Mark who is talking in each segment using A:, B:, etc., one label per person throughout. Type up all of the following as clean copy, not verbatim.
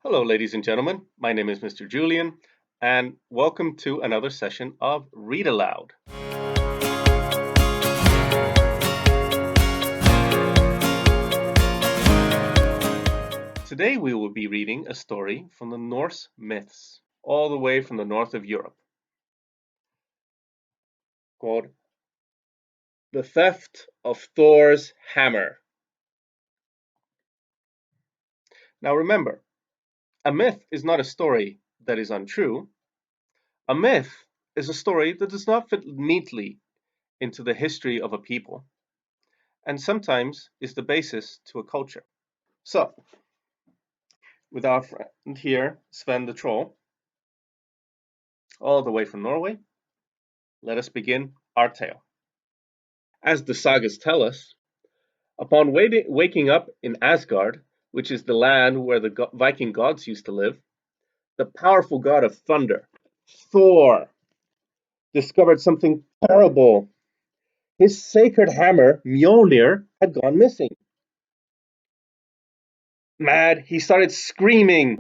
A: Hello, ladies and gentlemen. My name is Mr. Julian, and welcome to another session of Read Aloud. Today, we will be reading a story from the Norse myths, all the way from the north of Europe, called The Theft of Thor's Hammer. Now, remember, a myth is not a story that is untrue. A myth is a story that does not fit neatly into the history of a people, and sometimes is the basis to a culture. So, with our friend here, Sven the Troll, all the way from Norway, let us begin our tale. As the sagas tell us, upon waking up in Asgard, which is the land where the Viking gods used to live, the powerful god of thunder, Thor, discovered something terrible. His sacred hammer, Mjolnir, had gone missing. Mad, he started screaming.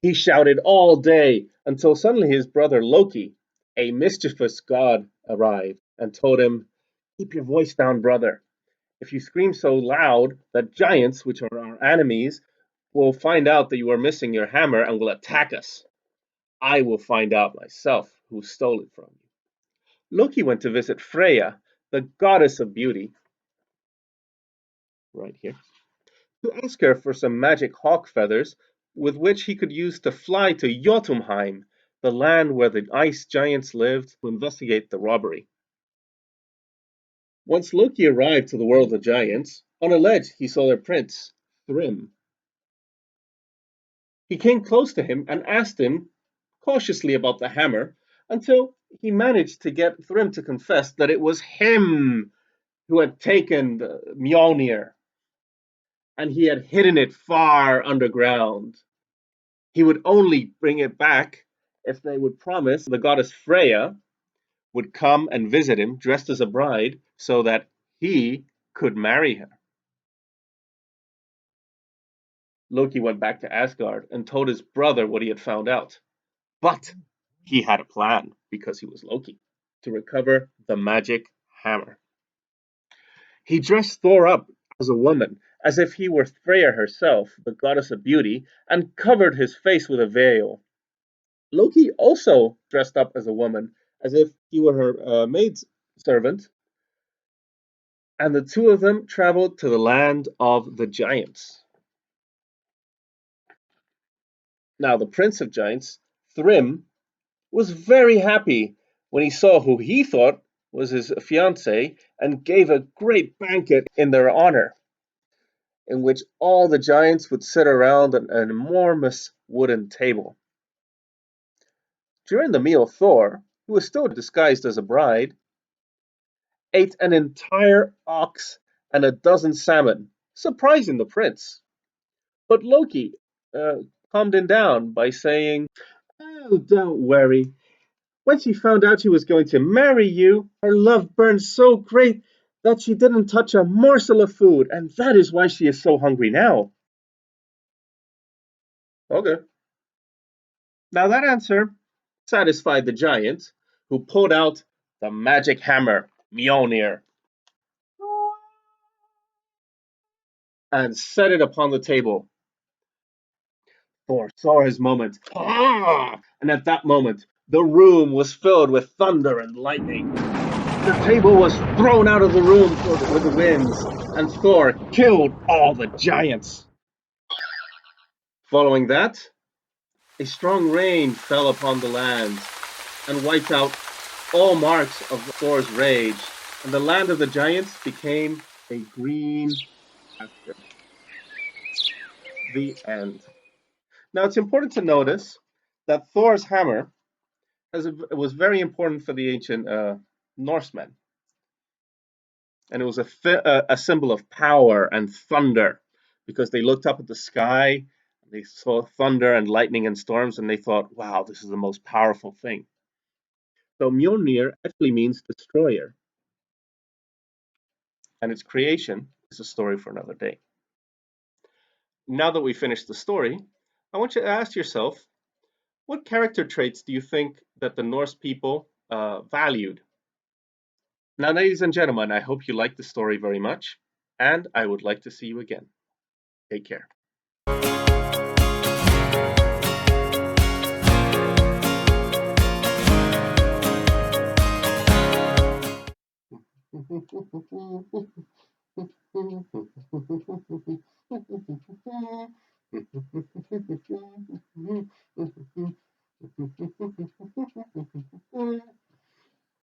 A: He shouted all day until suddenly his brother Loki, a mischievous god, arrived and told him, "Keep your voice down, brother. If you scream so loud that giants, which are our enemies, will find out that you are missing your hammer and will attack us. I will find out myself who stole it from you." Loki went to visit Freya, the goddess of beauty, right here, to ask her for some magic hawk feathers with which he could use to fly to Jotunheim, the land where the ice giants lived, to investigate the robbery. Once Loki arrived to the world of giants, on a ledge he saw their prince, Thrym. He came close to him and asked him cautiously about the hammer until he managed to get Thrym to confess that it was him who had taken the Mjolnir and he had hidden it far underground. He would only bring it back if they would promise the goddess Freya would come and visit him dressed as a bride so that he could marry her. Loki went back to Asgard and told his brother what he had found out. But he had a plan, because he was Loki, to recover the magic hammer. He dressed Thor up as a woman, as if he were Freya herself, the goddess of beauty, and covered his face with a veil. Loki also dressed up as a woman, as if he were her maid servant, and the two of them traveled to the land of the giants. Now, the prince of giants, Thrym, was very happy when he saw who he thought was his fiancée and gave a great banquet in their honor, in which all the giants would sit around an enormous wooden table. During the meal, Thor, who was still disguised as a bride, ate an entire ox and a dozen salmon, surprising the prince. But Loki calmed him down by saying, "Oh, don't worry. When she found out she was going to marry you, her love burned so great that she didn't touch a morsel of food, and that is why she is so hungry now." Okay. Now that answer satisfied the giant, who pulled out the magic hammer, Mjolnir, and set it upon the table. Thor saw his moment. And at that moment, the room was filled with thunder and lightning. The table was thrown out of the room with the winds, and Thor killed all the giants. Following that, a strong rain fell upon the land and wiped out all marks of Thor's rage, and the land of the giants became a green pasture. The end. Now, it's important to notice that Thor's hammer was very important for the ancient Norsemen, and it was a symbol of power and thunder, because they looked up at the sky, they saw thunder and lightning and storms, and they thought, "Wow, this is the most powerful thing." So Mjolnir actually means destroyer, and its creation is a story for another day. Now that we finished the story, I want you to ask yourself, what character traits do you think that the Norse people valued? Now, ladies and gentlemen, I hope you liked the story very much, and I would like to see you again. Take care.